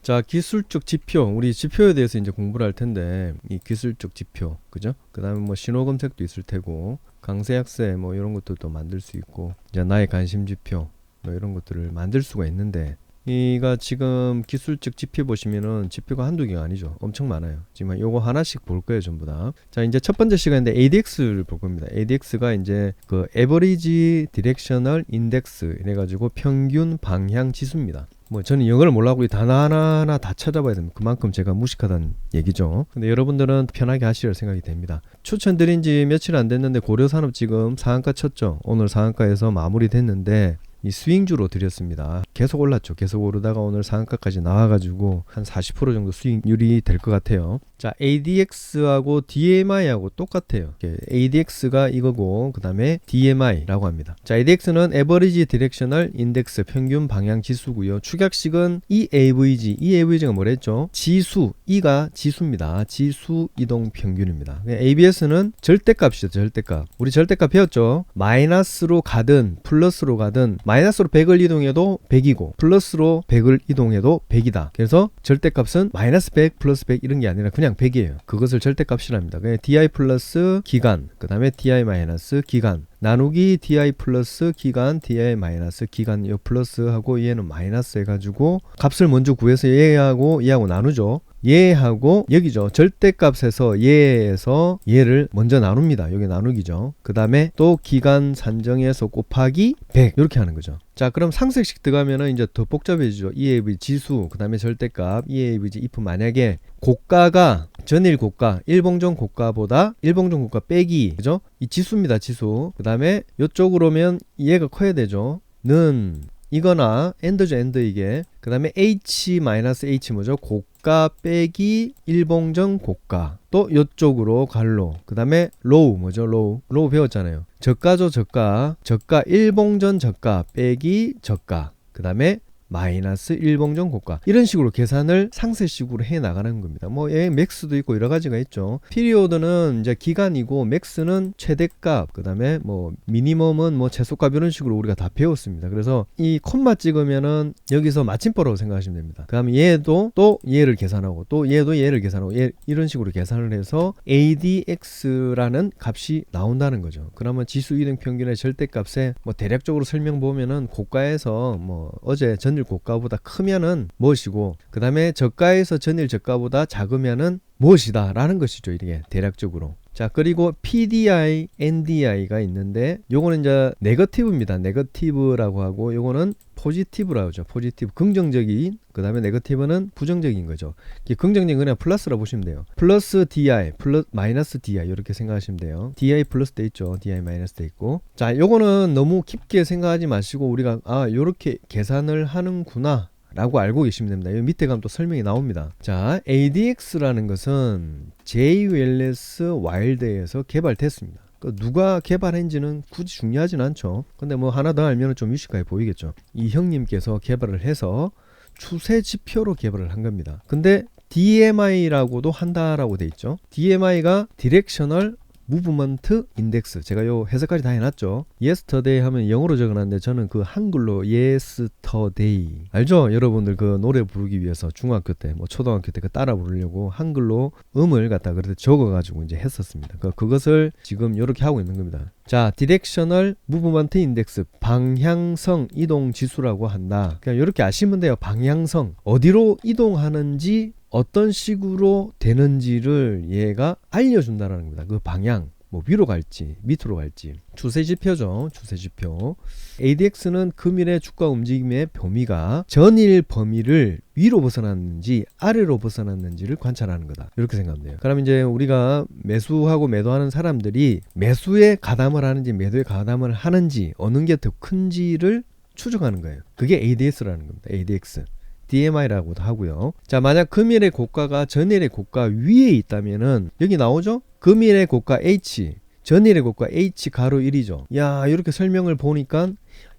자, 기술적 지표. 우리 지표에 대해서 이제 공부를 할 텐데, 이 기술적 지표, 그죠? 그 다음에 뭐 신호 검색도 있을 테고, 강세약세 뭐 이런 것들도 만들 수 있고, 이제 나의 관심 지표, 뭐 이런 것들을 만들 수가 있는데, 이가 지금 기술적 지표 보시면은 지표가 한두 개가 아니죠. 엄청 많아요. 지금 요거 하나씩 볼 거예요, 전부 다. 자, 이제 첫 번째 시간인데 ADX를 볼 겁니다. ADX가 이제 그 Average Directional Index 이래가지고 평균 방향 지수입니다. 뭐 저는 영어를 몰라고 이 단어 하나하나 다 찾아봐야 됩니다. 그만큼 제가 무식하다는 얘기죠. 근데 여러분들은 편하게 하시려 생각이 됩니다. 추천드린 지 며칠 안 됐는데 고려산업 지금 상한가 쳤죠. 오늘 상한가에서 마무리됐는데 이 스윙주로 드렸습니다. 계속 올랐죠. 계속 오르다가 오늘 상한가까지 나와가지고 한 40% 정도 수익률이 될 것 같아요. 자, ADX하고 DMI하고 똑같아요. ADX가 이거고 그 다음에 DMI라고 합니다. 자, ADX는 Average Directional Index 평균 방향 지수고요. 축약식은 EAVG가 뭐랬죠? 지수, E가 지수입니다. 지수 이동 평균입니다. ABS는 절대값이죠. 절대값. 우리 절대값 배웠죠? 마이너스로 가든 플러스로 가든 마이너스로 100을 이동해도 100이고 플러스로 100을 이동해도 100이다. 그래서 절대값은 마이너스 100 플러스 100 이런 게 아니라 그냥 100이에요. 그것을 절대값이랍니다. 그냥 DI 플러스 기간, 그 다음에 DI 마이너스 기간, 나누기 DI 플러스 기간, DI 마이너스 기간, 요 플러스하고 얘는 마이너스 해가지고 값을 먼저 구해서 얘하고 나누죠. 얘하고 여기죠. 절대값에서 얘에서 얘를 먼저 나눕니다. 여기 나누기죠. 그 다음에 또 기간 산정해서 곱하기 100 이렇게 하는 거죠. 자, 그럼 상세식 들어가면은 이제 더 복잡해지죠. EAV 지수, 그 다음에 절대값, EAVG if 만약에 고가가 전일 고가, 일봉전 고가보다 일봉전 고가 빼기, 그죠? 이 지수입니다. 지수. 그 다음에 이쪽으로 오면 얘가 커야 되죠. 는 이거나 엔드죠. 엔드 이게. 그 다음에 H 뭐죠? 고가 빼기 일봉전 고가. 또 이쪽으로 갈로. 그 다음에 로우 뭐죠? 로우 배웠잖아요. 저가죠. 저가 일봉전 저가 빼기 저가. 그 다음에 마이너스 일봉전 고가. 이런 식으로 계산을 상세식으로 해 나가는 겁니다. 뭐 맥스도 있고 여러 가지가 있죠. 피리오드는 이제 기간이고 맥스는 최대값, 그다음에 뭐 미니멈은 뭐 최소값 이런 식으로 우리가 다 배웠습니다. 그래서 이 콤마 찍으면은 여기서 마침표라고 생각하시면 됩니다. 그다음에 얘도 또 얘를 계산하고 또 얘도 얘를 계산하고 이런 식으로 계산을 해서 ADX라는 값이 나온다는 거죠. 그러면 지수 이동 평균의 절대값에 뭐 대략적으로 설명 보면은 고가에서 뭐 어제 전일 고가보다 크면은 무엇이고, 그 다음에 저가에서 전일 저가보다 작으면은 무엇이다 라는 것이죠. 이게 대략적으로. 자, 그리고 PDI, NDI가 있는데 요거는 이제 네거티브입니다. 네거티브라고 하고 요거는 포지티브라고 하죠. 포지티브, 긍정적인, 그 다음에 네거티브는 부정적인 거죠. 긍정적인 그냥 플러스라고 보시면 돼요. 플러스 DI, 마이너스 DI 이렇게 생각하시면 돼요. DI 플러스 돼 있죠. DI 마이너스 돼 있고. 자, 요거는 너무 깊게 생각하지 마시고 우리가 요렇게 계산을 하는구나 라고 알고 계시면 됩니다. 여기 밑에 가면 또 설명이 나옵니다. 자, ADX라는 것은 J 웰레스 와일드에서 개발됐습니다. 누가 개발했는지는 굳이 중요하진 않죠. 근데 뭐 하나 더 알면 좀 유식하게 보이겠죠. 이 형님께서 개발을 해서 추세 지표로 개발을 한 겁니다. 근데 DMI라고도 한다라고 돼 있죠. DMI가 디렉셔널 무브먼트 인덱스. 제가 요 해석까지 다 해놨죠. yesterday 하면 영어로 적어놨는데 저는 그 한글로 yesterday 알죠? 여러분들 그 노래 부르기 위해서 중학교 때 뭐 초등학교 때 그 따라 부르려고 한글로 음을 갖다 그렇게 적어가지고 이제 했었습니다. 그것을 지금 이렇게 하고 있는 겁니다. 자, 디렉셔널 무브먼트 인덱스, 방향성 이동 지수라고 한다. 그냥 이렇게 아시면 돼요. 방향성, 어디로 이동하는지 어떤 식으로 되는지를 얘가 알려준다는 겁니다. 그 방향, 뭐 위로 갈지 밑으로 갈지. 추세지표죠. 추세지표. ADX는 금일의 주가 움직임의 범위가 전일 범위를 위로 벗어났는지 아래로 벗어났는지를 관찰하는 거다. 이렇게 생각하면 돼요. 그럼 이제 우리가 매수하고 매도하는 사람들이 매수에 가담을 하는지 매도에 가담을 하는지 어느 게 더 큰지를 추정하는 거예요. 그게 ADX라는 겁니다. ADX. DMI라고도 하고요. 자, 만약 금일의 고가가 전일의 고가 위에 있다면은 여기 나오죠? 금일의 고가 H, 전일의 고가 H 가로 1이죠. 야, 이렇게 설명을 보니까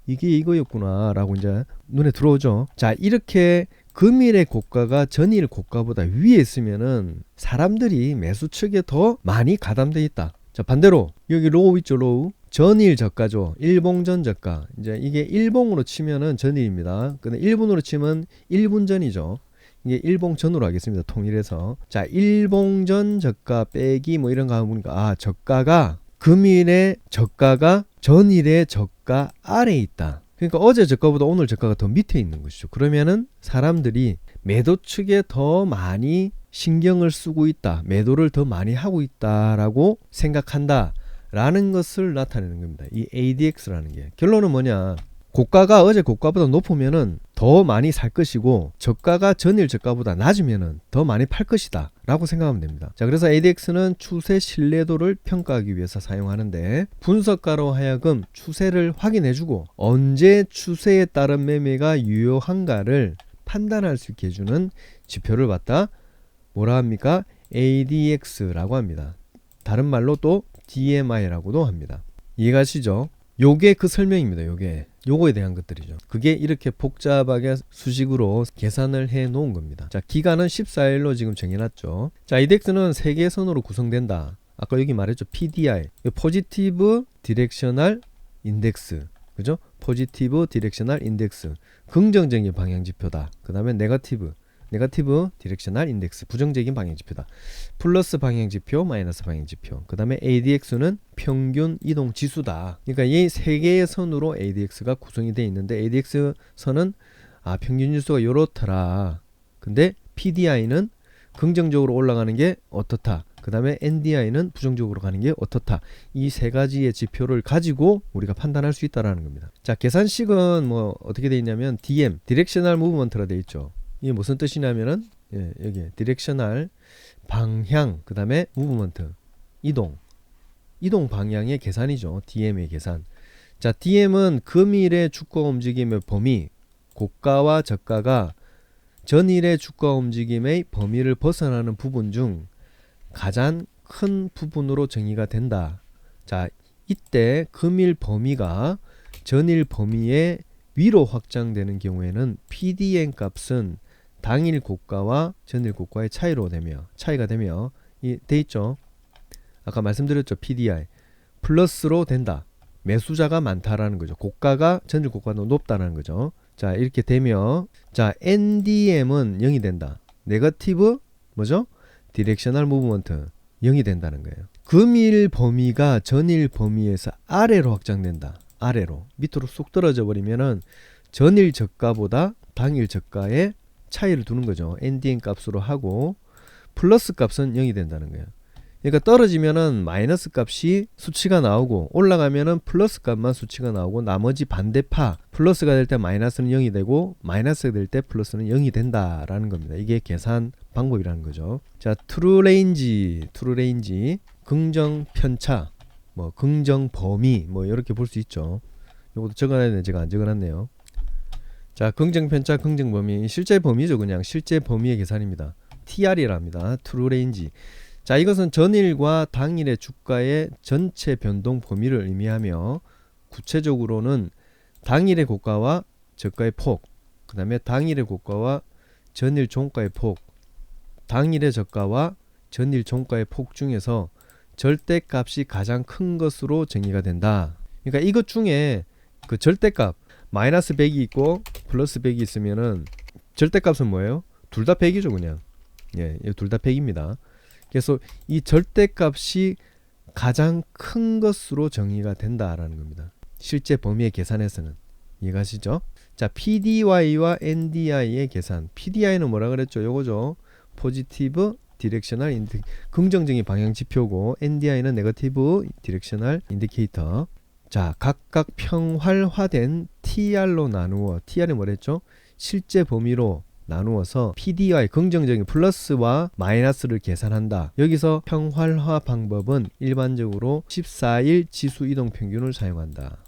이게 이거였구나 라고 이제 눈에 들어오죠. 자, 이렇게 금일의 고가가 전일 고가보다 위에 있으면은 사람들이 매수 측에 더 많이 가담돼 있다. 자, 반대로 여기 로우 있죠. 로우. 전일 저가죠. 일봉전 저가. 이제 이게 일봉으로 치면은 전일입니다. 근데 1분으로 치면 1분 전이죠. 이게 일봉전으로 하겠습니다. 통일해서. 자, 일봉전 저가 빼기 뭐 이런 거 보니까 저가가 금일의 저가가 전일의 저가 아래에 있다. 그러니까 어제 저가보다 오늘 저가가 더 밑에 있는 것이죠. 그러면은 사람들이 매도 측에 더 많이 신경을 쓰고 있다. 매도를 더 많이 하고 있다라고 생각한다. 라는 것을 나타내는 겁니다. 이 ADX라는 게. 결론은 뭐냐? 고가가 어제 고가보다 높으면은 더 많이 살 것이고 저가가 전일 저가보다 낮으면은 더 많이 팔 것이다 라고 생각하면 됩니다. 자, 그래서 ADX는 추세 신뢰도를 평가하기 위해서 사용하는데 분석가로 하여금 추세를 확인해주고 언제 추세에 따른 매매가 유효한가를 판단할 수 있게 해주는 지표를 갖다 뭐라 합니까? ADX라고 합니다. 다른 말로 또 DMI라고도 합니다. 이해가시죠? 요게 그 설명입니다. 요거에 대한 것들이죠. 그게 이렇게 복잡하게 수식으로 계산을 해 놓은 겁니다. 자, 기간은 14일로 지금 정해놨죠. 자, ADX는 3개의 선으로 구성된다. 아까 여기 말했죠. PDI, 포지티브 디렉셔널 인덱스, 그죠? 포지티브 디렉셔널 인덱스, 긍정적인 방향 지표다. 그 다음에 네거티브 디렉셔널 인덱스, 부정적인 방향 지표다. 플러스 방향 지표, 마이너스 방향 지표. 그 다음에 ADX는 평균 이동 지수다. 그러니까 이 3개의 선으로 ADX가 구성이 되어 있는데 ADX 선은 평균 지수가 요렇더라. 근데 PDI는 긍정적으로 올라가는 게 어떻다. 그 다음에 NDI는 부정적으로 가는 게 어떻다. 이 3가지의 지표를 가지고 우리가 판단할 수 있다라는 겁니다. 자, 계산식은 뭐 어떻게 되어 있냐면 DM, 디렉셔널 무브먼트라 되어 있죠. 이게 무슨 뜻이냐면은 여기 디렉셔널 방향, 그 다음에 무브먼트 이동 방향의 계산이죠. DM의 계산. 자, DM은 금일의 주가 움직임의 범위, 고가와 저가가 전일의 주가 움직임의 범위를 벗어나는 부분 중 가장 큰 부분으로 정의가 된다. 자, 이때 금일 범위가 전일 범위의 위로 확장되는 경우에는 PDN 값은 당일 고가와 전일 고가의 차이가 되며 돼 있죠. 아까 말씀드렸죠. PDI 플러스로 된다. 매수자가 많다라는 거죠. 고가가 전일 고가보다 높다는 거죠. 자, 이렇게 되며 자, NDM은 0이 된다. 네거티브 뭐죠? 디렉셔널 무브먼트 0이 된다는 거예요. 금일 범위가 전일 범위에서 아래로 확장된다. 아래로 밑으로 쏙 떨어져 버리면은 전일 저가보다 당일 저가의 차이를 두는 거죠. NDN 값으로 하고 플러스 값은 0이 된다는 거예요. 그러니까 떨어지면은 마이너스 값이 수치가 나오고 올라가면은 플러스 값만 수치가 나오고 나머지 반대파 플러스가 될 때 마이너스는 0이 되고 마이너스가 될 때 플러스는 0이 된다라는 겁니다. 이게 계산 방법이라는 거죠. 자, 트루 레인지 긍정 편차 뭐 긍정 범위 뭐 이렇게 볼 수 있죠. 이것도 적어놔야 되는데 제가 안 적어놨네요. 자, 긍정 편차 긍정 범위 실제 범위죠. 그냥 실제 범위의 계산입니다. TR이랍니다. 트루 레인지. 자, 이것은 전일과 당일의 주가의 전체 변동 범위를 의미하며 구체적으로는 당일의 고가와 저가의 폭, 그 다음에 당일의 고가와 전일 종가의 폭, 당일의 저가와 전일 종가의 폭 중에서 절대값이 가장 큰 것으로 정의가 된다. 그러니까 이것 중에 그 절대값 마이너스 100이 있고 플러스 100이 있으면은 절대값은 뭐예요? 둘 다 100이죠 그냥. 예, 둘 다 100입니다. 그래서 이 절대값이 가장 큰 것으로 정의가 된다라는 겁니다. 실제 범위의 계산에서는. 이해가시죠? 자, PDY와 NDI의 계산. PDI는 뭐라 그랬죠? 요거죠. 포지티브 디렉셔널 긍정적인 방향 지표고 NDI는 네거티브 디렉셔널 인디케이터. 자, 각각 평활화된 TR로 나누어 TR이 뭐랬죠? 실제 범위로 나누어서 PDY 긍정적인 플러스와 마이너스를 계산한다. 여기서 평활화 방법은 일반적으로 14일 지수 이동 평균을 사용한다.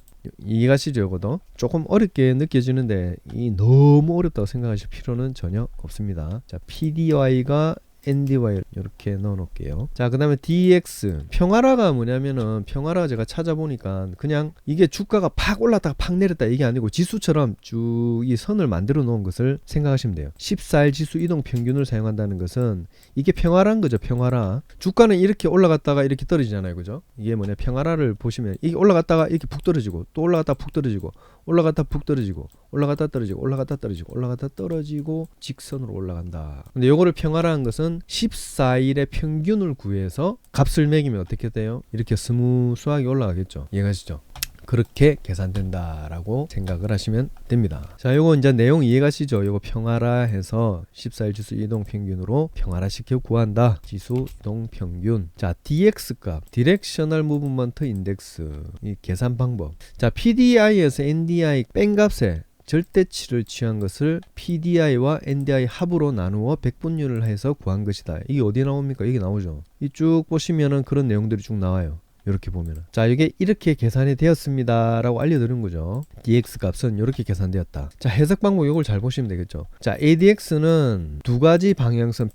이해가시죠? 이거도 조금 어렵게 느껴지는데 이 너무 어렵다고 생각하실 필요는 전혀 없습니다. 자, PDY가 NDY 이렇게 넣어 놓을게요. 자, 그 다음에 DX 평화라가 뭐냐면은, 평화라 제가 찾아보니까 그냥 이게 주가가 팍 올랐다가 팍 내렸다 이게 아니고 지수처럼 쭉 이 선을 만들어 놓은 것을 생각하시면 돼요. 14일 지수 이동 평균을 사용한다는 것은 이게 평화라는 거죠. 평화라. 주가는 이렇게 올라갔다가 이렇게 떨어지잖아요, 그죠? 이게 뭐냐, 평화라를 보시면 이게 올라갔다가 이렇게 푹 떨어지고 또 올라갔다 푹 떨어지고 올라갔다 푹 떨어지고 올라갔다 떨어지고 올라갔다 떨어지고 올라갔다 떨어지고 직선으로 올라간다. 근데 요거를 평화라는 것은 14일의 평균을 구해서 값을 매기면 어떻게 돼요? 이렇게 스무스하게 올라가겠죠. 이해가시죠? 그렇게 계산된다라고 생각을 하시면 됩니다. 자, 요거 이제 내용 이해가시죠? 요거 평화라 해서 14일 지수 이동 평균으로 평화라 시켜 구한다. 지수 이동 평균. 자, DX 값, 디렉셔널 무브먼트 인덱스. 이 계산 방법. 자, PDI에서 NDI 뺀 값에 절대치를 취한 것을 PDI와 NDI 합으로 나누어 백분율을 해서 구한 것이다. 이게 어디 나옵니까? 여기 나오죠. 이 쭉 보시면은 그런 내용들이 쭉 나와요. 이렇게 보면은, 자, 이게 이렇게 계산이 되었습니다 라고 알려드린 거죠. DX 값은 이렇게 계산되었다. 자, 해석 방법 이걸 잘 보시면 되겠죠. 자, ADX는 두 가지 방향성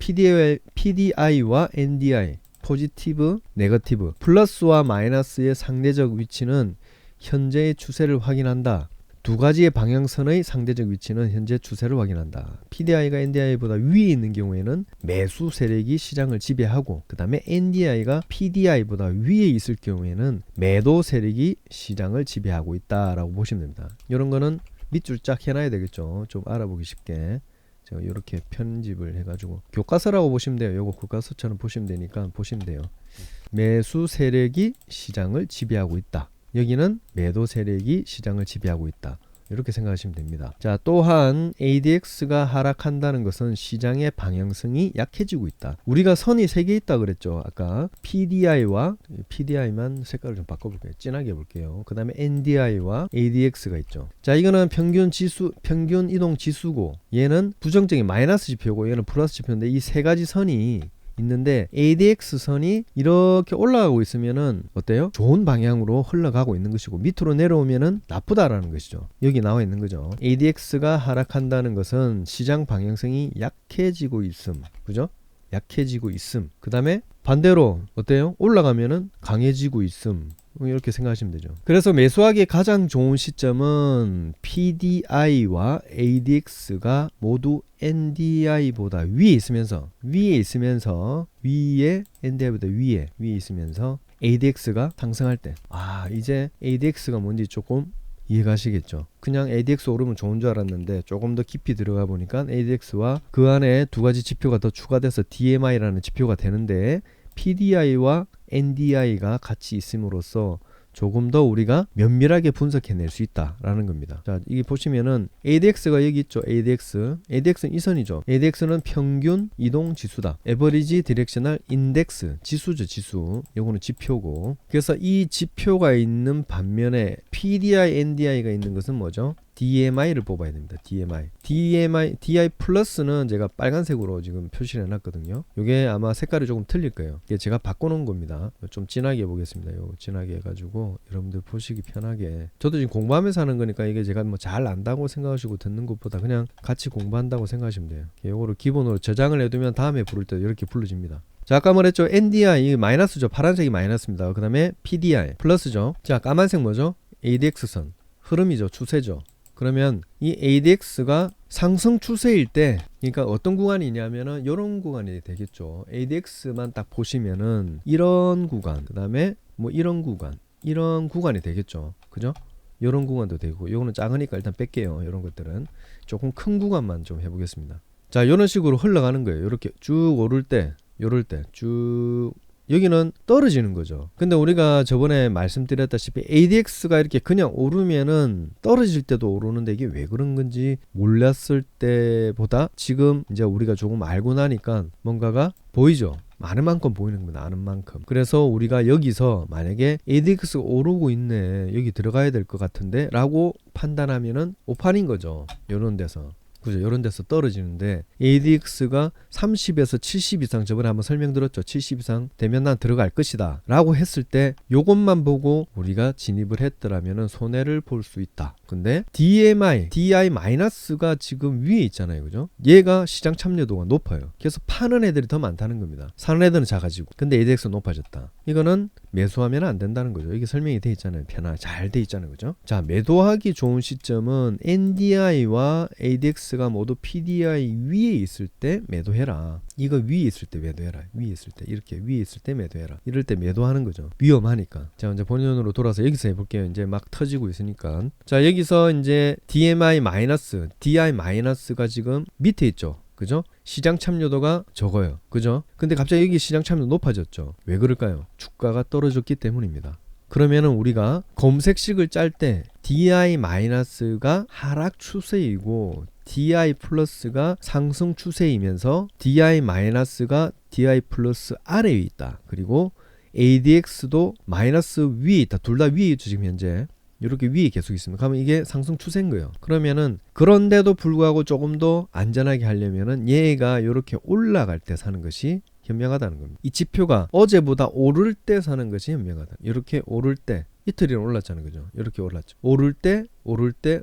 PDI와 NDI, 포지티브, 네거티브, 플러스와 마이너스의 상대적 위치는 현재의 추세를 확인한다. 두 가지의 방향선의 상대적 위치는 현재 추세를 확인한다. PDI가 NDI보다 위에 있는 경우에는 매수 세력이 시장을 지배하고, 그 다음에 NDI가 PDI보다 위에 있을 경우에는 매도 세력이 시장을 지배하고 있다라고 보시면 됩니다. 이런 거는 밑줄 쫙 해놔야 되겠죠. 좀 알아보기 쉽게. 제가 이렇게 편집을 해가지고 교과서라고 보시면 돼요. 요거 교과서처럼 보시면 되니까 보시면 돼요. 매수 세력이 시장을 지배하고 있다. 여기는 매도 세력이 시장을 지배하고 있다. 이렇게 생각하시면 됩니다. 자, 또한 ADX가 하락한다는 것은 시장의 방향성이 약해지고 있다. 우리가 선이 3개 있다 그랬죠. 아까 PDI만 색깔을 좀 바꿔볼게요. 진하게 해볼게요. 그 다음에 NDI와 ADX가 있죠. 자, 이거는 평균 이동 지수고, 얘는 부정적인 마이너스 지표고, 얘는 플러스 지표인데, 이 세 가지 선이 있는데 ADX 선이 이렇게 올라가고 있으면은 어때요? 좋은 방향으로 흘러가고 있는 것이고, 밑으로 내려오면은 나쁘다라는 것이죠. 여기 나와 있는 거죠. ADX가 하락한다는 것은 시장 방향성이 약해지고 있음. 그죠? 약해지고 있음. 그 다음에 반대로 어때요? 올라가면은 강해지고 있음. 이렇게 생각하시면 되죠. 그래서 매수하기 가장 좋은 시점은 PDI와 ADX가 모두 NDI보다 위에 있으면서 NDI보다 위에 있으면서 ADX가 상승할 때, 이제 ADX가 뭔지 조금 이해가시겠죠. 그냥 ADX 오르면 좋은 줄 알았는데 조금 더 깊이 들어가 보니까 ADX와 그 안에 두 가지 지표가 더 추가돼서 DMI라는 지표가 되는데, PDI와 NDI가 같이 있음으로써 조금 더 우리가 면밀하게 분석해낼 수 있다라는 겁니다. 자, 이게 보시면은 ADX가 여기 있죠. ADX는 이 선이죠. ADX는 평균 이동 지수다. 에버리지 디렉셔널 인덱스, 지수죠, 지수. 요거는 지표고. 그래서 이 지표가 있는 반면에 PDI, NDI가 있는 것은 뭐죠? DMI를 뽑아야 됩니다. DI 플러스는 제가 빨간색으로 지금 표시를 해놨거든요. 이게 아마 색깔이 조금 틀릴 거예요. 이게 제가 바꿔놓은 겁니다. 좀 진하게 해보겠습니다. 요 진하게 해가지고 여러분들 보시기 편하게. 저도 지금 공부하면서 하는 거니까 이게 제가 뭐 잘 안다고 생각하시고 듣는 것보다 그냥 같이 공부한다고 생각하시면 돼요. 요거를 기본으로 저장을 해두면 다음에 부를 때 이렇게 불러집니다. 자, 아까 말했죠. NDI 마이너스죠. 파란색이 마이너스입니다. 그 다음에 PDI 플러스죠. 자, 까만색 뭐죠? ADX선 흐름이죠. 추세죠. 그러면 이 ADX가 상승 추세일 때, 그러니까 어떤 구간이냐면은 이런 구간이 되겠죠. ADX만 딱 보시면은 이런 구간, 그 다음에 뭐 이런 구간이 되겠죠. 그죠? 이런 구간도 되고, 요거는 작으니까 일단 뺄게요. 이런 것들은 조금 큰 구간만 좀 해보겠습니다. 자, 이런 식으로 흘러가는 거예요. 이렇게 쭉 오를 때, 요럴 때 쭉. 여기는 떨어지는 거죠. 근데 우리가 저번에 말씀드렸다시피 ADX가 이렇게 그냥 오르면은 떨어질 때도 오르는데, 이게 왜 그런 건지 몰랐을 때보다 지금 이제 우리가 조금 알고 나니까 뭔가가 보이죠. 많은 만큼 보이는 겁니다. 아는 만큼. 그래서 우리가 여기서 만약에 ADX가 오르고 있네, 여기 들어가야 될 것 같은데 라고 판단하면은 오판인 거죠. 요런 데서. 그죠? 이런 데서 떨어지는데, ADX가 30에서 70 이상, 저번에 한번 설명드렸죠. 70 이상 되면 난 들어갈 것이다 라고 했을 때 요것만 보고 우리가 진입을 했더라면 손해를 볼 수 있다. 근데 DI-가 지금 위에 있잖아요. 그죠? 얘가 시장 참여도가 높아요. 그래서 파는 애들이 더 많다는 겁니다. 사는 애들은 작아지고. 근데 ADX가 높아졌다. 이거는 매수하면 안 된다는 거죠. 이게 설명이 돼 있잖아요. 잘 돼 있잖아요. 그죠? 자, 매도하기 좋은 시점은 NDI와 ADX가 모두 PDI 위에 있을 때 매도해라. 이거 위에 있을 때 매도해라. 위에 있을 때 이렇게 위에 있을 때 매도해라. 이럴 때 매도하는 거죠. 위험하니까. 자, 이제 본론으로 돌아서 여기서 해볼게요. 이제 막 터지고 있으니까. 자, 여기서 이제 DI-가 지금 밑에 있죠. 그죠? 시장 참여도가 적어요. 그죠? 근데 갑자기 여기 시장 참여도 높아졌죠. 왜 그럴까요? 주가가 떨어졌기 때문입니다. 그러면은 우리가 검색식을 짤 때 DI-가 하락 추세이고 DI 플러스가 상승 추세이면서 DI-가 DI 플러스 아래에 있다. 그리고 ADX도 마이너스 위에 있다. 둘 다 위에 있죠. 지금 현재. 이렇게 위에 계속 있습니다. 그러면 이게 상승 추세인 거예요. 그러면은 그런데도 불구하고 조금 더 안전하게 하려면은 얘가 이렇게 올라갈 때 사는 것이 현명하다는 겁니다. 이 지표가 어제보다 오를 때 사는 것이 현명하다. 이렇게 오를 때 이틀이나 올랐잖아요. 그죠? 이렇게 올랐죠. 오를 때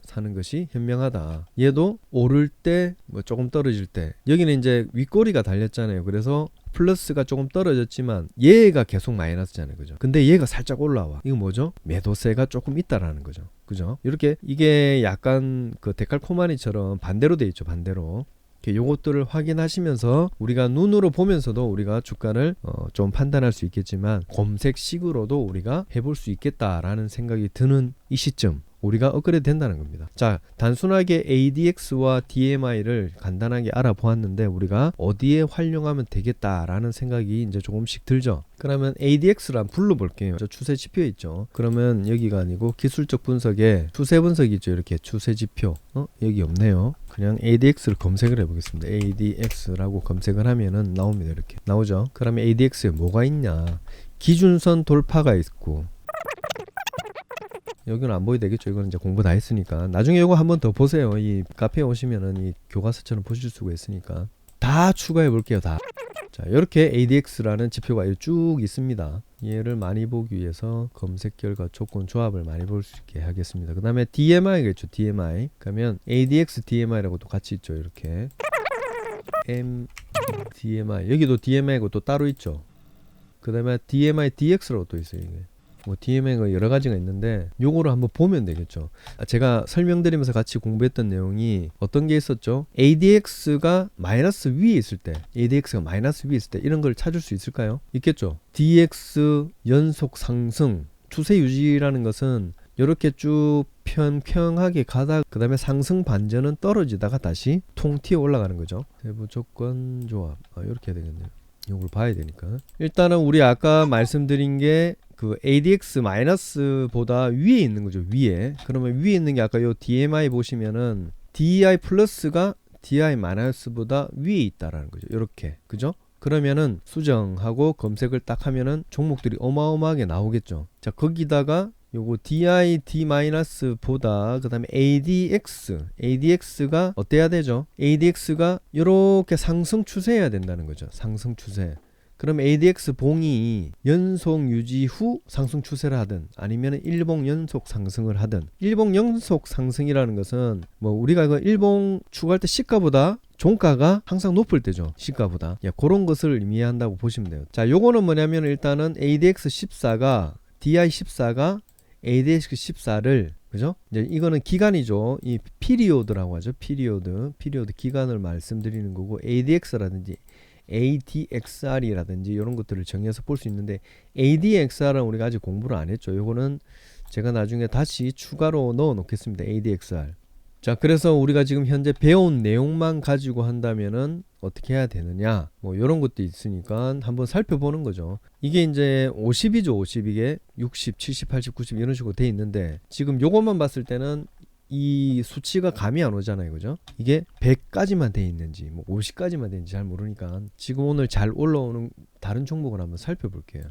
사는 것이 현명하다. 얘도 오를 때 뭐 조금 떨어질 때 여기는 이제 윗꼬리가 달렸잖아요. 그래서 플러스가 조금 떨어졌지만 얘가 계속 마이너스잖아요. 그죠? 근데 얘가 살짝 올라와. 이거 뭐죠? 매도세가 조금 있다라는 거죠. 그죠? 이렇게 이게 약간 그 데칼코마니처럼 반대로 돼 있죠. 반대로. 요것들을 확인하시면서 우리가 눈으로 보면서도 우리가 주가를 좀 판단할 수 있겠지만 검색식으로도 우리가 해볼 수 있겠다라는 생각이 드는 이 시점 우리가 업그레이드 된다는 겁니다. 자, 단순하게 ADX와 DMI를 간단하게 알아보았는데 우리가 어디에 활용하면 되겠다라는 생각이 이제 조금씩 들죠. 그러면 ADX를 불러볼게요. 저 추세 지표 있죠. 그러면 여기가 아니고 기술적 분석에 추세 분석이 있죠. 이렇게 추세 지표. 여기 없네요. 그냥 ADX를 검색을 해보겠습니다. ADX라고 검색을 하면은 나옵니다. 이렇게 나오죠. 그러면 ADX에 뭐가 있냐? 기준선 돌파가 있고 여기는 안 보여도 되겠죠. 이거는 이제 공부 다 했으니까. 나중에 이거 한번 더 보세요. 이 카페에 오시면은 이 교과서처럼 보실 수가 있으니까. 다 추가해 볼게요. 다. 자, 이렇게 ADX라는 지표가 쭉 있습니다. 얘를 많이 보기 위해서 검색 결과 조건 조합을 많이 볼 수 있게 하겠습니다. 그 다음에 DMI가 있죠. DMI. 그러면 ADX DMI라고 또 같이 있죠. 이렇게. DMI. 여기도 DMI고 또 따로 있죠. 그 다음에 DMI DX라고 또 있어요. 이게. 뭐 DMA가 여러 가지가 있는데 요거를 한번 보면 되겠죠. 제가 설명드리면서 같이 공부했던 내용이 어떤 게 있었죠? ADX가 마이너스 위에 있을 때 이런 걸 찾을 수 있을까요? 있겠죠. DX 연속 상승 추세 유지라는 것은 이렇게 쭉 평평하게 가다가 그 다음에 상승 반전은 떨어지다가 다시 통 튀어 올라가는 거죠. 세부 조건 조합 이렇게 해야 되겠네요. 이걸 봐야 되니까 일단은 우리 아까 말씀드린 게 그 ADX 마이너스보다 위에 있는 거죠. 위에. 그러면 위에 있는 게 아까 요 DMI 보시면은 DI 플러스가 DI 마이너스보다 위에 있다라는 거죠. 이렇게. 그죠? 그러면은 수정하고 검색을 딱 하면은 종목들이 어마어마하게 나오겠죠. 자, 거기다가 요거 DI D-보다 그다음에 ADX가 어때야 되죠? ADX가 이렇게 상승 추세해야 된다는 거죠. 상승 추세. 그럼 ADX 봉이 연속 유지 후 상승 추세를 하든 아니면 일봉 연속 상승을 하든 일봉 연속 상승이라는 것은 뭐 우리가 그 일봉 추가할 때 시가보다 종가가 항상 높을 때죠. 시가보다. 그런 것을 의미한다고 보시면 돼요. 자, 요거는 뭐냐면 일단은 ADX14가 DI14가 ADX14를 그죠? 이제 이거는 기간이죠. 이 피리오드라고 하죠. 피리오드 기간을 말씀드리는 거고 ADX라든지 ADXR이라든지 이런 것들을 정해서 볼 수 있는데 ADXR은 우리가 아직 공부를 안 했죠. 요거는 제가 나중에 다시 추가로 넣어 놓겠습니다. ADXR. 자, 그래서 우리가 지금 현재 배운 내용만 가지고 한다면은 어떻게 해야 되느냐 뭐 이런 것도 있으니까 한번 살펴보는 거죠. 이게 이제 50이죠. 50 이게 60, 70, 80, 90 이런 식으로 돼 있는데 지금 요것만 봤을 때는 이 수치가 감이 안 오잖아요. 그죠? 이게 100까지만 돼 있는지 뭐 50까지만 돼 있는지 잘 모르니까 지금 오늘 잘 올라오는 다른 종목을 한번 살펴볼게요.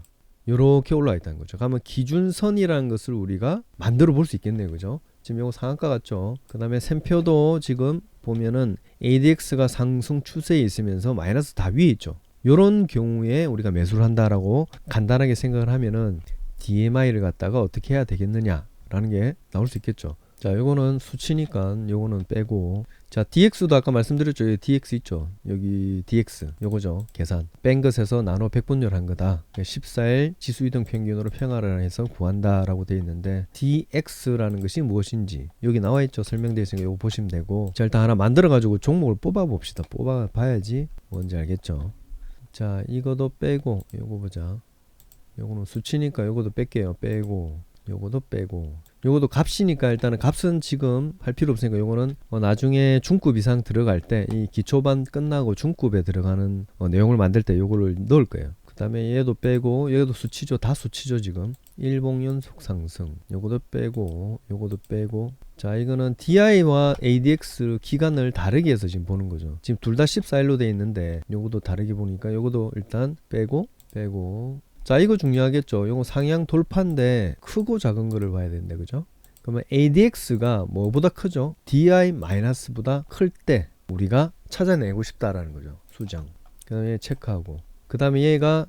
요렇게 올라와 있다는 거죠. 그러면 기준선이라는 것을 우리가 만들어 볼 수 있겠네요. 그죠? 지금 요거 상한가 같죠? 그 다음에 샘표도 지금 보면은 ADX가 상승 추세에 있으면서 마이너스 다 위에 있죠. 요런 경우에 우리가 매수를 한다라고 간단하게 생각을 하면은 DMI를 갖다가 어떻게 해야 되겠느냐 라는 게 나올 수 있겠죠. 자, 요거는 수치니까 요거는 빼고, 자, DX도 아까 말씀드렸죠. 여기 DX 있죠. 여기 DX 요거죠. 계산 뺀 것에서 나눠 백분율 한 거다. 14일 지수 이동 평균으로 평화를 해서 구한다 라고 되어 있는데, DX라는 것이 무엇인지 여기 나와 있죠. 설명되어 있으니까 요거 보시면 되고, 자, 일단 하나 만들어 가지고 종목을 뽑아 봅시다. 뽑아 봐야지 뭔지 알겠죠. 자, 이거도 빼고 요거 보자. 요거는 수치니까 요거도 뺄게요. 빼고 요거도 빼고, 요거도 값이니까 일단은 값은 지금 할 필요 없으니까 요거는 나중에 중급 이상 들어갈 때, 이 기초반 끝나고 중급에 들어가는 내용을 만들 때 요거를 넣을 거예요. 그 다음에 얘도 빼고, 얘도 수치죠. 다 수치죠. 지금 일봉 연속 상승 요거도 빼고 요거도 빼고. 자, 이거는 DI와 ADX 기간을 다르게 해서 지금 보는 거죠. 지금 둘 다 14일로 돼 있는데 요거도 다르게 보니까 요거도 일단 빼고. 자, 이거 중요하겠죠. 요거 상향 돌파인데 크고 작은 거를 봐야 되는데, 그죠? 그러면 ADX가 뭐보다 크죠? DI-보다 클 때 우리가 찾아내고 싶다라는 거죠. 수정. 그 다음에 체크하고, 그 다음에 얘가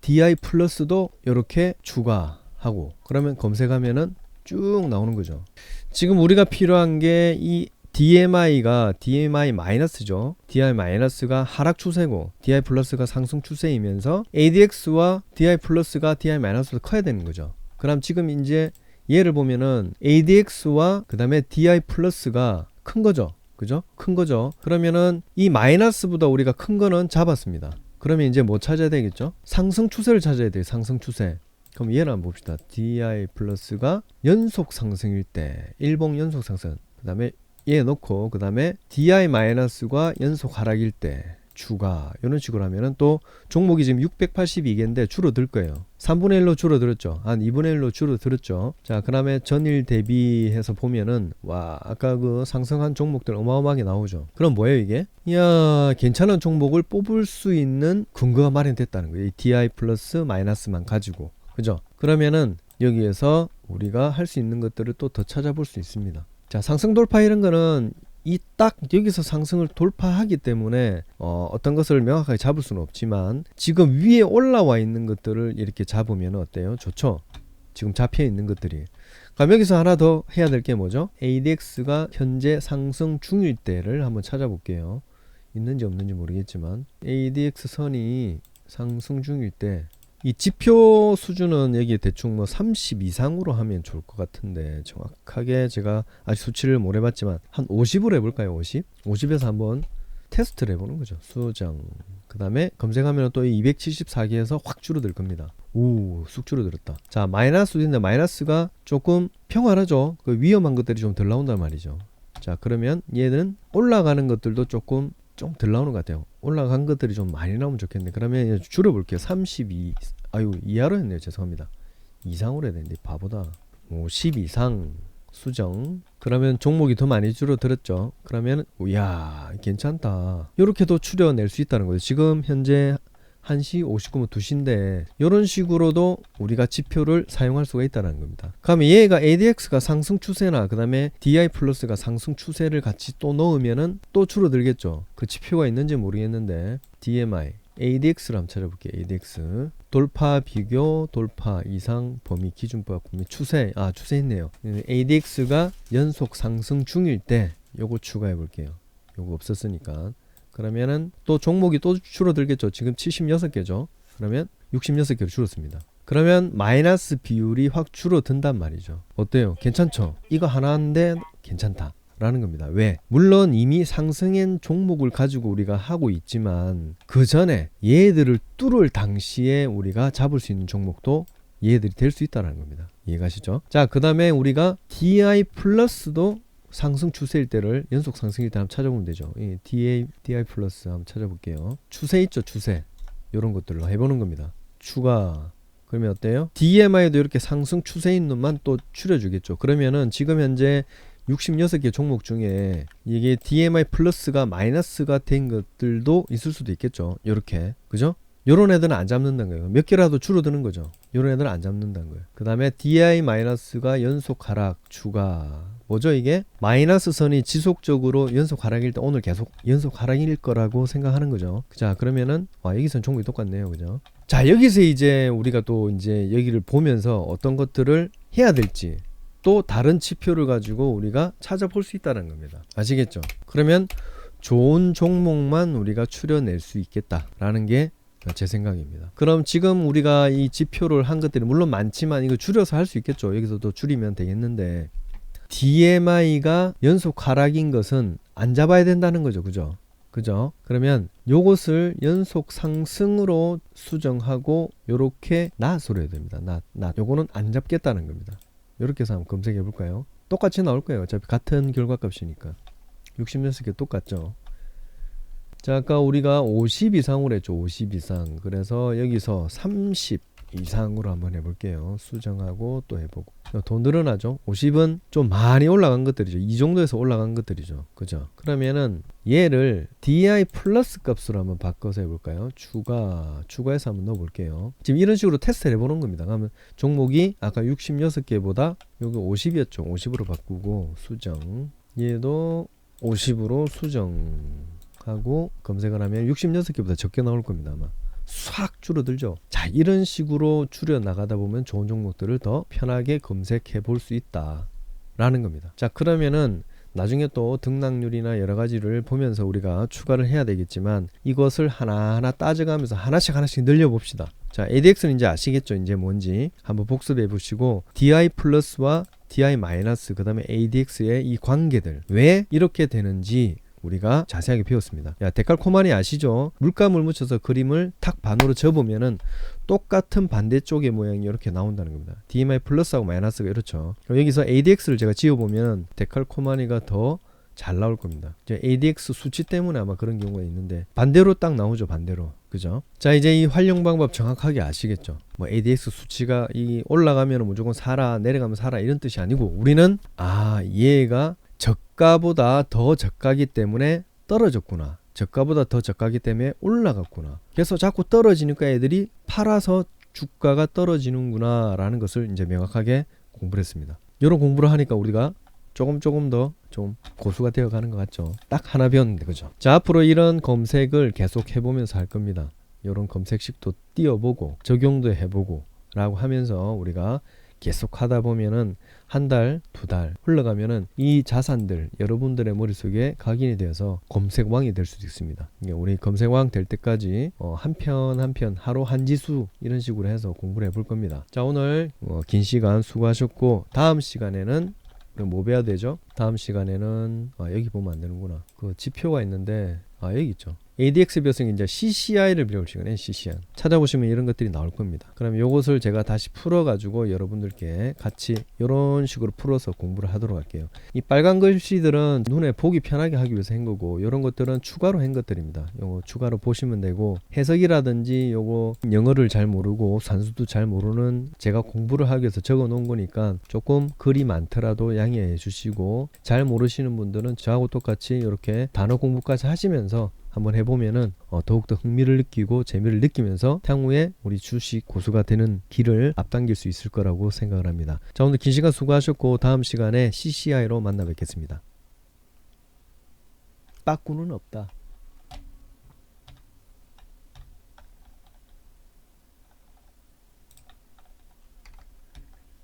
DI 플러스도 이렇게 추가하고, 그러면 검색하면은 쭉 나오는 거죠. 지금 우리가 필요한 게 이 DMI가 DMI 마이너스죠. DI 마이너스가 하락 추세고 DI 플러스가 상승 추세이면서 ADX와 DI 플러스가 DI 마이너스보다 커야 되는 거죠. 그럼 지금 이제 얘를 보면은 ADX와 그 다음에 DI 플러스가 큰 거죠. 그죠? 큰 거죠. 그러면은 이 마이너스보다 우리가 큰 거는 잡았습니다. 그러면 이제 뭐 찾아야 되겠죠? 상승 추세를 찾아야 돼요. 상승 추세. 그럼 얘를 한번 봅시다. DI 플러스가 연속 상승일 때, 일봉 연속 상승. 그 다음에 얘 놓고, 그 다음에 DI-가 연속 하락일 때 추가, 이런 식으로 하면은 또 종목이 지금 682개인데 줄어들 거예요. 3분의 1로 줄어들었죠. 한 2분의 1로 줄어들었죠. 자, 그 다음에 전일 대비해서 보면은, 와, 아까 그 상승한 종목들 어마어마하게 나오죠. 그럼 뭐예요 이게? 이야, 괜찮은 종목을 뽑을 수 있는 근거가 마련됐다는 거예요. 이 DI 플러스 마이너스만 가지고. 그죠? 그러면은 여기에서 우리가 할 수 있는 것들을 또 더 찾아볼 수 있습니다. 자, 상승 돌파 이런 거는 이 딱 여기서 상승을 돌파하기 때문에 어떤 것을 명확하게 잡을 수는 없지만, 지금 위에 올라와 있는 것들을 이렇게 잡으면 어때요? 좋죠? 지금 잡혀 있는 것들이. 그럼 여기서 하나 더 해야 될 게 뭐죠? ADX가 현재 상승 중일 때를 한번 찾아볼게요. 있는지 없는지 모르겠지만 ADX 선이 상승 중일 때, 이 지표 수준은 여기 대충 뭐 30 이상으로 하면 좋을 것 같은데, 정확하게 제가 아직 수치를 못 해봤지만 한 50으로 해볼까요? 50에서 한번 테스트를 해보는 거죠. 수정. 그 다음에 검색하면 또 이 274개에서 확 줄어들 겁니다. 오, 쑥 줄어들었다. 자, 마이너스 인데 마이너스가 조금 평활하죠. 그 위험한 것들이 좀 덜 나온단 말이죠. 자, 그러면 얘는 올라가는 것들도 좀 덜 나오는 것 같아요. 올라간 것들이 좀 많이 나오면 좋겠네. 그러면 줄여볼게요. 32, 아유, 이하로 했네요. 죄송합니다. 이상으로 해야 되는데, 바보다. 50 이상 수정. 그러면 종목이 더 많이 줄어들었죠. 그러면, 이야, 괜찮다. 이렇게도 추려낼 수 있다는 거예요. 지금 현재 1시 59분 2시인데 이런 식으로도 우리가 지표를 사용할 수가 있다는 겁니다. 그러면 얘가 ADX가 상승 추세나 그 다음에 DI 플러스가 상승 추세를 같이 또 넣으면은 또 줄어들겠죠. 그 지표가 있는지 모르겠는데, DMI ADX를 한번 찾아볼게요. ADX 돌파 비교, 돌파 이상 범위, 기준법 범위, 추세. 추세 있네요. ADX가 연속 상승 중일 때 요거 추가해 볼게요. 요거 없었으니까. 그러면은 또 종목이 또 줄어들겠죠. 지금 76개죠. 그러면 66개로 줄었습니다. 그러면 마이너스 비율이 확 줄어든단 말이죠. 어때요? 괜찮죠? 이거 하나인데 괜찮다 라는 겁니다. 왜? 물론 이미 상승한 종목을 가지고 우리가 하고 있지만, 그 전에 얘들을 뚫을 당시에 우리가 잡을 수 있는 종목도 얘들이 될 수 있다는 겁니다. 이해가시죠? 자, 그 다음에 우리가 DI 플러스도 상승 추세일 때를, 연속 상승일 때 한번 찾아보면 되죠. 이 DI 플러스 한번 찾아볼게요. 추세 있죠, 추세. 이런 것들로 해보는 겁니다. 추가. 그러면 어때요? DMI도 이렇게 상승 추세인 놈만 또 추려주겠죠. 그러면은 지금 현재 66개 종목 중에 이게 DMI 플러스가 마이너스가 된 것들도 있을 수도 있겠죠. 요렇게. 그죠? 요런 애들은 안 잡는다는 거예요. 몇 개라도 줄어드는 거죠. 요런 애들은 안 잡는다는 거예요. 그 다음에 DI 마이너스가 연속 하락 추가. 뭐죠 이게? 마이너스 선이 지속적으로 연속 하락일 때 오늘 계속 연속 하락일 거라고 생각하는 거죠. 자, 그러면은 여기서는 종목이 똑같네요. 그죠? 자, 여기서 이제 우리가 또 이제 여기를 보면서 어떤 것들을 해야 될지, 또 다른 지표를 가지고 우리가 찾아볼 수 있다는 겁니다. 아시겠죠? 그러면 좋은 종목만 우리가 추려낼 수 있겠다라는 게 제 생각입니다. 그럼 지금 우리가 이 지표를 한 것들이 물론 많지만 이거 줄여서 할 수 있겠죠. 여기서도 줄이면 되겠는데 DMI가 연속 하락인 것은 안 잡아야 된다는 거죠. 그죠? 그러면 요것을 연속 상승으로 수정하고 요렇게 낫으로 해야 됩니다. 낫. 요거는 안 잡겠다는 겁니다. 요렇게 해서 한번 검색해 볼까요? 똑같이 나올 거예요. 어차피 같은 결과값이니까. 66개 똑같죠. 자, 아까 우리가 50 이상으로 했죠. 50 이상. 그래서 여기서 30 이상으로 한번 해볼게요. 수정하고 또 해보고. 더 늘어나죠. 50은 좀 많이 올라간 것들이죠. 이 정도에서 올라간 것들이죠. 그죠? 그러면은 얘를 DI 플러스 값으로 한번 바꿔서 해볼까요? 추가해서 한번 넣어볼게요. 지금 이런 식으로 테스트를 해보는 겁니다. 그러면 종목이 아까 66개보다 여기 50이었죠. 50으로 바꾸고 수정. 얘도 50으로 수정하고 검색을 하면 66개보다 적게 나올 겁니다. 아마. 싹 줄어들죠. 자, 이런 식으로 줄여 나가다 보면 좋은 종목들을 더 편하게 검색해 볼 수 있다 라는 겁니다. 자, 그러면은 나중에 또 등락률이나 여러 가지를 보면서 우리가 추가를 해야 되겠지만 이것을 하나하나 따져가면서 하나씩 늘려 봅시다. 자, ADX는 이제 아시겠죠? 이제 뭔지 한번 복습해 보시고 DI 플러스와 DI 마이너스 그 다음에 ADX의 이 관계들 왜 이렇게 되는지 우리가 자세하게 배웠습니다. 데칼코마니 아시죠? 물감을 묻혀서 그림을 탁 반으로 접으면은 똑같은 반대쪽의 모양이 이렇게 나온다는 겁니다. DMI 플러스하고 마이너스가 이렇죠. 여기서 ADX를 제가 지어보면 데칼코마니가 더 잘 나올 겁니다. 이제 ADX 수치 때문에 아마 그런 경우가 있는데 반대로 딱 나오죠. 반대로. 그죠? 자, 이제 이 활용 방법 정확하게 아시겠죠? 뭐 ADX 수치가 이 올라가면 무조건 사라, 내려가면 사라 이런 뜻이 아니고 우리는 얘가 저가보다 더 저가기 때문에 떨어졌구나. 저가보다 더 저가기 때문에 올라갔구나. 그래서 자꾸 떨어지니까 애들이 팔아서 주가가 떨어지는구나 라는 것을 이제 명확하게 공부를 했습니다. 이런 공부를 하니까 우리가 조금 더 좀 고수가 되어 가는 것 같죠. 딱 하나 배웠는데 그죠? 자, 앞으로 이런 검색을 계속 해보면서 할 겁니다. 이런 검색식도 띄워보고 적용도 해보고 라고 하면서 우리가 계속 하다 보면은 한 달, 두 달 흘러가면은 이 자산들 여러분들의 머릿속에 각인이 되어서 검색왕이 될 수도 있습니다. 우리 검색왕 될 때까지 한 편 하루 한 지수 이런 식으로 해서 공부를 해볼 겁니다. 자, 오늘 긴 시간 수고하셨고 다음 시간에는 뭐 배워야 되죠? 다음 시간에는 여기 보면 안 되는구나. 그 지표가 있는데 여기 있죠. ADX 배웠으니 이제 CCI를 배울 시간에 CCI 찾아보시면 이런 것들이 나올 겁니다. 그럼 요것을 제가 다시 풀어가지고 여러분들께 같이 이런 식으로 풀어서 공부를 하도록 할게요. 이 빨간 글씨들은 눈에 보기 편하게 하기 위해서 한 거고 이런 것들은 추가로 한 것들입니다. 요거 추가로 보시면 되고 해석이라든지 요거 영어를 잘 모르고 산수도 잘 모르는 제가 공부를 하기 위해서 적어 놓은 거니까 조금 글이 많더라도 양해해 주시고 잘 모르시는 분들은 저하고 똑같이 이렇게 단어 공부까지 하시면서 한번 해보면은 더욱더 흥미를 느끼고 재미를 느끼면서 향후에 우리 주식 고수가 되는 길을 앞당길 수 있을 거라고 생각을 합니다. 자, 오늘 긴 시간 수고하셨고 다음 시간에 CCI로 만나 뵙겠습니다. 빠꾸는 없다.